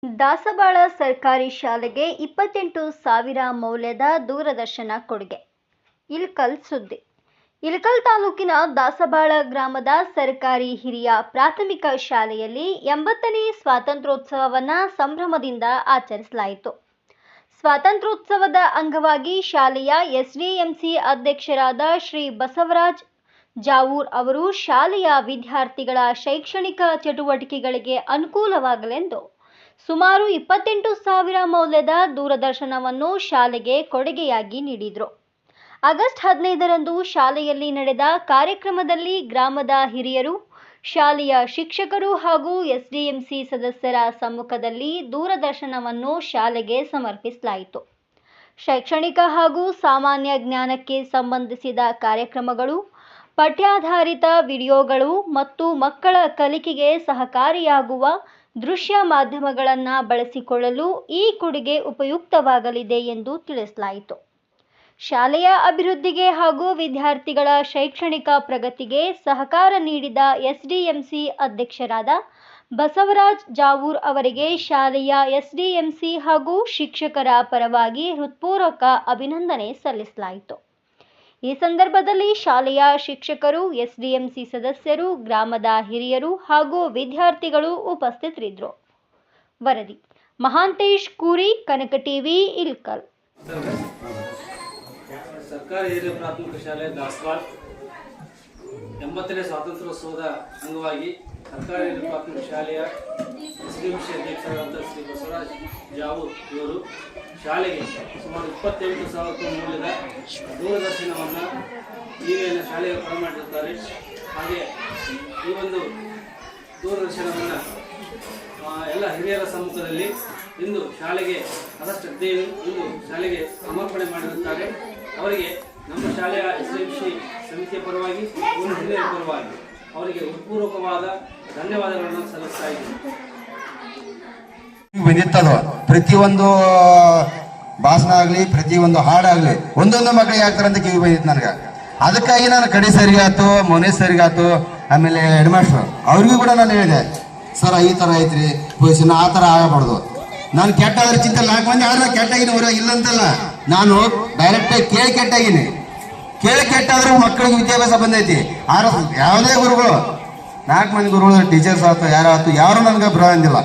ದಾಸವಾಳ ಸರ್ಕಾರಿ ಶಾಲೆಗೆ 28,000 ಮೌಲ್ಯದ ದೂರದರ್ಶನ ಕೊಡುಗೆ. ಇಳಕಲ್ ಸುದ್ದಿ. ಇಳಕಲ್ ತಾಲೂಕಿನ ದಾಸವಾಳ ಗ್ರಾಮದ ಸರ್ಕಾರಿ ಹಿರಿಯ ಪ್ರಾಥಮಿಕ ಶಾಲೆಯಲ್ಲಿ 80ನೇ ಸ್ವಾತಂತ್ರ್ಯೋತ್ಸವವನ್ನು ಸಂಭ್ರಮದಿಂದ ಆಚರಿಸಲಾಯಿತು. ಸ್ವಾತಂತ್ರ್ಯೋತ್ಸವದ ಅಂಗವಾಗಿ ಶಾಲೆಯ ಎಸ್ಡಿಎಂಸಿ ಅಧ್ಯಕ್ಷರಾದ ಶ್ರೀ ಬಸವರಾಜ್ ಜಾವೂರ್ ಅವರು ಶಾಲೆಯ ವಿದ್ಯಾರ್ಥಿಗಳ ಶೈಕ್ಷಣಿಕ ಚಟುವಟಿಕೆಗಳಿಗೆ ಅನುಕೂಲವಾಗಲೆಂದು ಸುಮಾರು 28,000 ಮೌಲ್ಯದ ದೂರದರ್ಶನವನ್ನು ಶಾಲೆಗೆ ಕೊಡುಗೆಯಾಗಿ ನೀಡಿದರು. ಆಗಸ್ಟ್ 15ರಂದು ಶಾಲೆಯಲ್ಲಿ ನಡೆದ ಕಾರ್ಯಕ್ರಮದಲ್ಲಿ ಗ್ರಾಮದ ಹಿರಿಯರು, ಶಾಲೆಯ ಶಿಕ್ಷಕರು ಹಾಗೂ ಎಸ್ಡಿಎಂಸಿ ಸದಸ್ಯರ ಸಮ್ಮುಖದಲ್ಲಿ ದೂರದರ್ಶನವನ್ನು ಶಾಲೆಗೆ ಸಮರ್ಪಿಸಲಾಯಿತು. ಶೈಕ್ಷಣಿಕ ಹಾಗೂ ಸಾಮಾನ್ಯ ಜ್ಞಾನಕ್ಕೆ ಸಂಬಂಧಿಸಿದ ಕಾರ್ಯಕ್ರಮಗಳು, ಪಠ್ಯಾಧಾರಿತ ವಿಡಿಯೋಗಳು ಮತ್ತು ಮಕ್ಕಳ ಕಲಿಕೆಗೆ ಸಹಕಾರಿಯಾಗುವ ದೃಶ್ಯ ಮಾಧ್ಯಮಗಳನ್ನು ಬಳಸಿಕೊಳ್ಳಲು ಈ ಕೊಡುಗೆ ಉಪಯುಕ್ತವಾಗಲಿದೆ ಎಂದು ತಿಳಿಸಲಾಯಿತು. ಶಾಲೆಯ ಅಭಿವೃದ್ಧಿಗೆ ಹಾಗೂ ವಿದ್ಯಾರ್ಥಿಗಳ ಶೈಕ್ಷಣಿಕ ಪ್ರಗತಿಗೆ ಸಹಕಾರ ನೀಡಿದ ಎಸ್ಡಿಎಂಸಿ ಅಧ್ಯಕ್ಷರಾದ ಬಸವರಾಜ್ ಜಾವೂರ್ ಅವರಿಗೆ ಶಾಲೆಯ ಎಸ್ಡಿಎಂಸಿ ಹಾಗೂ ಶಿಕ್ಷಕರ ಪರವಾಗಿ ಹೃತ್ಪೂರ್ವಕ ಅಭಿನಂದನೆ ಸಲ್ಲಿಸಲಾಯಿತು. ಈ ಸಂದರ್ಭದಲ್ಲಿ ಶಾಲೆಯ ಶಿಕ್ಷಕರು, ಎಸ್ಡಿಎಂಸಿ ಸದಸ್ಯರು, ಗ್ರಾಮದ ಹಿರಿಯರು ಹಾಗೂ ವಿದ್ಯಾರ್ಥಿಗಳು ಉಪಸ್ಥಿತರಿದ್ದರು. ವರದಿ ಮಹಾಂತೇಶ್ ಕೂರಿ, ಕನಕ ಟಿವಿ, ಇಳಕಲ್. ಸರ್ಕಾರಿ ಹಿರಿಯ ಪ್ರಾಥಮಿಕ ಶಾಲೆ ದಾಸವಾಳ 80ನೇ ಸ್ವಾತಂತ್ರ್ಯೋತ್ಸವದ ಅಂಗವಾಗಿ ಸರ್ಕಾರಿ ಹಿರಿಯ ಪ್ರಾಥಮಿಕ ಶಾಲೆಯ ಎಸ್ಡಿಎಂಸಿ ಅಧ್ಯಕ್ಷರಾದ ಶ್ರೀ ಬಸವರಾಜ್ ಜಾವೂರ್ ಇವರು ಶಾಲೆಗೆ ಸುಮಾರು 28,000 ಮೌಲ್ಯದ ದೂರದರ್ಶನವನ್ನು ಈಗಿನ ಶಾಲೆಗೆ ಬರಮಾಡಿರುತ್ತಾರೆ. ಹಾಗೆ ಈ ಒಂದು ದೂರದರ್ಶನವನ್ನು ಎಲ್ಲ ಹಿರಿಯರ ಸಮ್ಮುಖದಲ್ಲಿ ಇಂದು ಶಾಲೆಗೆ ಆಗಸ್ಟ್ 15 ಇಂದು ಶಾಲೆಗೆ ಸಮರ್ಪಣೆ ಮಾಡಿರುತ್ತಾರೆ. ಅವರಿಗೆ ನಮ್ಮ ಶಾಲೆಯ ಎಸ್ಡಿಎಂಸಿ ಸಮಿತಿಯ ಪರವಾಗಿ ಹಿರಿಯರ ಪರವಾಗಿ ಅವರಿಗೆ ಹೃತ್ಪೂರ್ವಕವಾದ ಧನ್ಯವಾದಗಳನ್ನು ಸಲ್ಲಿಸ್ತಾ ಇದ್ದೀನಿ. ಬಂದಿತ್ತದ ಪ್ರತಿಯೊಂದು ಭಾಷಣ ಆಗಲಿ, ಪ್ರತಿಯೊಂದು ಹಾಡಾಗಲಿ ಒಂದೊಂದು ಮಕ್ಕಳಿಗೆ ಆಗ್ತಾರೆ ಅಂತ ಕಿವಿ ಬಂದಿತ್ತು ನನಗೆ. ಅದಕ್ಕಾಗಿ ನಾನು ಕಡೆ ಸರಿಗಾತು, ಮೌನೇಶ್ ಸರಿಗಾತು, ಆಮೇಲೆ ಹೆಡ್ ಮಾಸ್ಟರ್ ಅವ್ರಿಗೂ ಕೂಡ ನಾನು ಹೇಳಿದೆ, ಸರ್ ಈ ಥರ ಐತ್ರಿ ಪೊಸಿಷನ್, ಆ ಥರ ಆಗಬಾರ್ದು. ನಾನು ಕೆಟ್ಟಾದ್ರೆ ಚಿಂತೆ 4 ಮಂದಿ ಆದ್ರೆ ಕೆಟ್ಟಾಗಿನಿ, ಹೊರ ಇಲ್ಲಂತಲ್ಲ. ನಾನು ಡೈರೆಕ್ಟಾಗಿ ಕೇಳಿ ಕೆಟ್ಟಾಗಿನಿ. ಕೇಳಿ ಕೆಟ್ಟಾದ್ರೂ ಮಕ್ಕಳಿಗೆ ವಿದ್ಯಾಭ್ಯಾಸ ಬಂದೈತಿ. ಯಾವುದೇ ಗುರುಗಳು 4 ಮಂದಿ ಗುರುಗಳು ಟೀಚರ್ಸ್ ಆಯ್ತು, ಯಾರು ನನಗೆ ಬರೋಂಗಿಲ್ಲ.